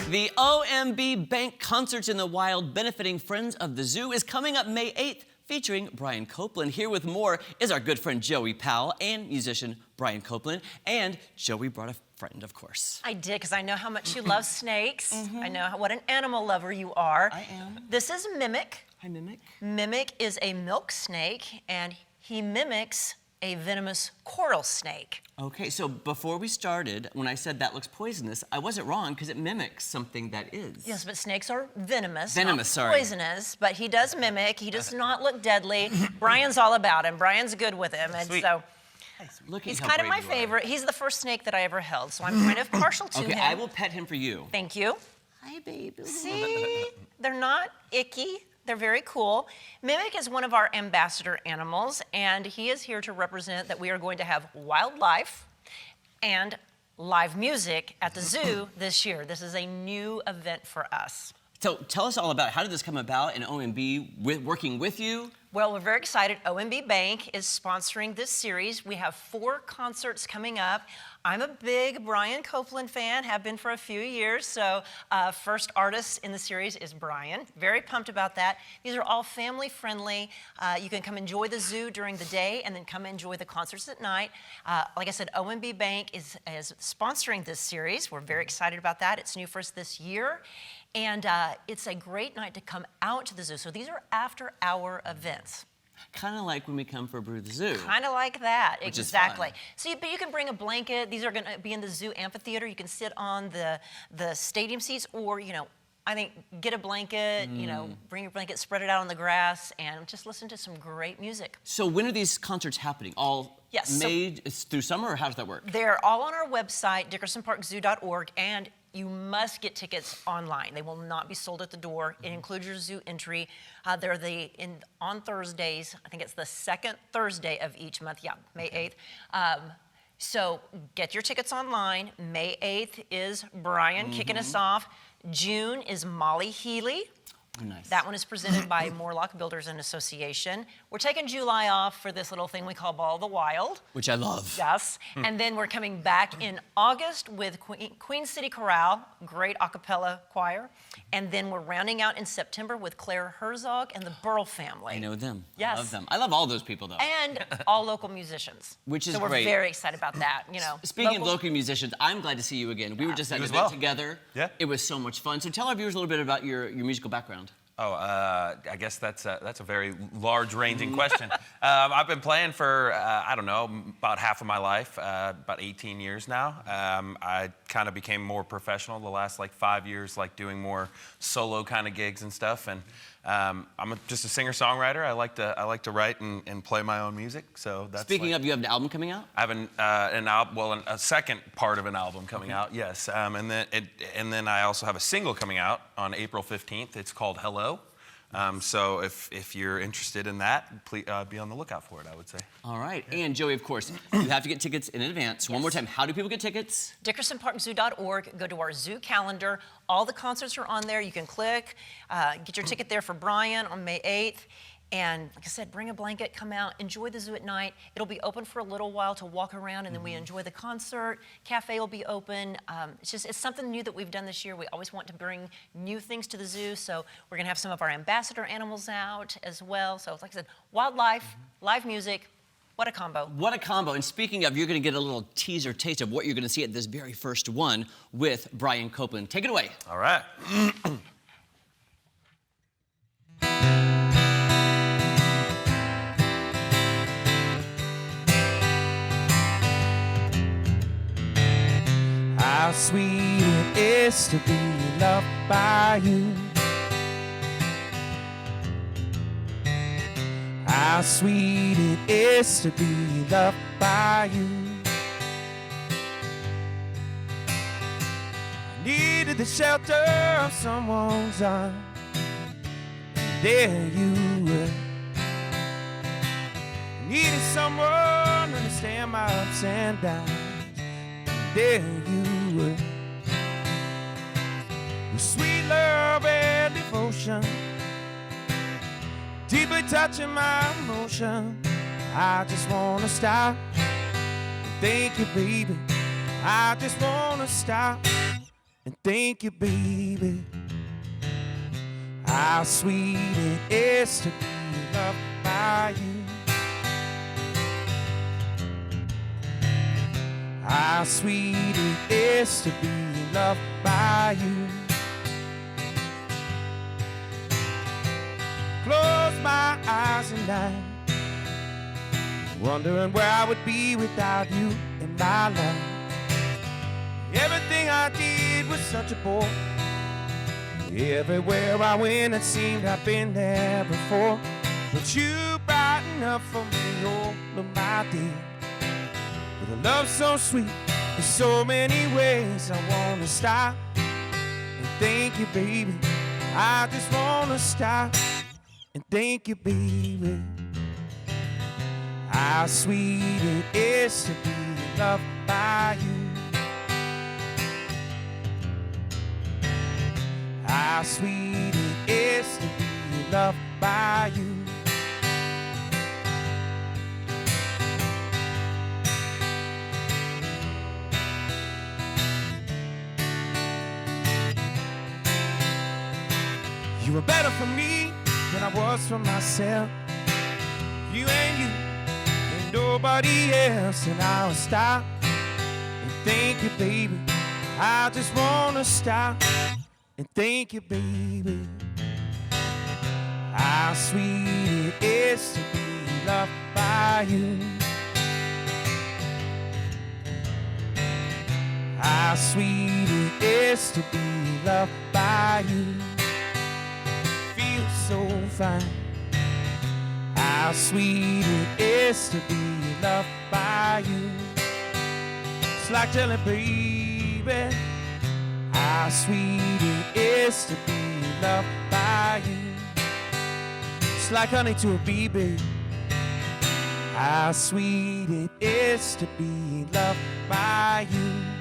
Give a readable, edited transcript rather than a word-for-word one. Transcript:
The OMB Bank Concerts in the Wild benefiting Friends of the Zoo is coming up May 8th, featuring Bryan Copeland. Here with more is our good friend Joey Powell and musician Bryan Copeland. And Joey brought a friend, of course. I did, because I know how much you love snakes. I know what an animal lover you are. I am. This is Mimic. Hi, Mimic. Mimic is a milk snake, and he mimics a venomous coral snake. Okay, so before we started, when I said that looks poisonous, I wasn't wrong because it mimics something that is. Yes, but snakes are venomous. Venomous, not sorry. Poisonous, but he does mimic. He does not look deadly. Brian's all about him. Brian's good with him, and Sweet. so Look at he's how kind of brave my you are. favorite. He's the first snake that I ever held, so I'm kind of partial to Okay, him. I will pet him for you. Thank you. Hi, baby. See, they're not icky. They're very cool. Mimic is one of our ambassador animals, and he is here to represent that we are going to have wildlife and live music at the zoo this year. This is a new event for us. So tell us all about it. How did this come about and OMB working with you? Well, we're very excited. OMB Bank is sponsoring this series. We have 4 concerts coming up. I'm a big Bryan Copeland fan, have been for a few years, so first artist in the series is Bryan. Very pumped about that. These are all family friendly. You can come enjoy the zoo during the day and then come enjoy the concerts at night. Like I said, OMB Bank is sponsoring this series. We're very excited about that. It's new for us this year. And it's a great night to come out to the zoo. So these are after-hour events. Kind of like when we come for Brew the Zoo. Kind of like that, Which exactly. is fun. So, but you can bring a blanket. These are going to be in the zoo amphitheater. You can sit on the stadium seats, or I think get a blanket. Bring your blanket, spread it out on the grass, and just listen to some great music. So when are these concerts happening? All made through summer, or how does that work? They're all on our website, dickersonparkzoo.org, and you must get tickets online. They will not be sold at the door. It includes your zoo entry. They're on Thursdays. I think it's the second Thursday of each month. Yeah, May 8th. So get your tickets online. May 8th is Bryan kicking us off. June is Molly Healy. Oh, nice. That one is presented by Moorlock Builders and Association. We're taking July off for this little thing we call Ball of the Wild. Which I love. Yes. And then we're coming back in August with Queen City Chorale, great a cappella choir. And then we're rounding out in September with Claire Herzog and the Burl family. I know them. Yes. I love them. I love all those people, though. And all local musicians. Which is so we're great. very excited about that. Speaking of local musicians, I'm glad to see you again. We were just at an event together. Yeah. It was so much fun. So tell our viewers a little bit about your musical background. Oh, I guess that's a very large-ranging question. I've been playing for, I don't know, about half of my life, about 18 years now. I kind of became more professional the last, 5 years, doing more solo kind of gigs and stuff. And I'm just a singer-songwriter. I like to write and play my own music. So that's Speaking of, you have an album coming out? I have a second part of an album coming out, yes. And then I also have a single coming out on April 15th. It's called Hello. So if you're interested in that, please be on the lookout for it, I would say. All right. And Joey, of course, you have to get tickets in advance. One more time, how do people get tickets? DickersonParkZoo.org. Go to our zoo calendar. All the concerts are on there. You can click, get your ticket there for Bryan on May 8th. And like I said, bring a blanket, come out, enjoy the zoo at night. It'll be open for a little while to walk around, and then we enjoy the concert. Cafe will be open. It's something new that we've done this year. We always want to bring new things to the zoo, so we're gonna have some of our ambassador animals out as well. So like I said, wildlife, live music, what a combo. What a combo. And speaking of, you're gonna get a little teaser taste of what you're gonna see at this very first one with Bryan Copeland. Take it away. All right. How sweet it is to be loved by you. How sweet it is to be loved by you. I needed the shelter of someone's arms. There you were. Needed someone to understand my ups and downs. There you were. With sweet love and devotion, deeply touching my emotion. I just wanna stop and thank you, baby. I just wanna stop and thank you, baby. How sweet it is to be loved by you. How sweet it is to be loved by you. Close my eyes at night, wondering where I would be without you in my life. Everything I did was such a bore. Everywhere I went, it seemed I'd been there before. But you brighten up for me all of my day. With a love so sweet, in so many ways, I wanna stop and thank you, baby. I just wanna stop and thank you, baby. How sweet it is to be loved by you. How sweet it is to be loved by you. You were better for me than I was for myself. You and you and nobody else. And I'll stop and thank you, baby. I just wanna stop and thank you, baby. How sweet it is to be loved by you. How sweet it is to be loved by you. Feels so fine. How sweet it is to be loved by you. It's like telling baby how sweet it is to be loved by you. It's like honey to a bee, babe. How sweet it is to be loved by you.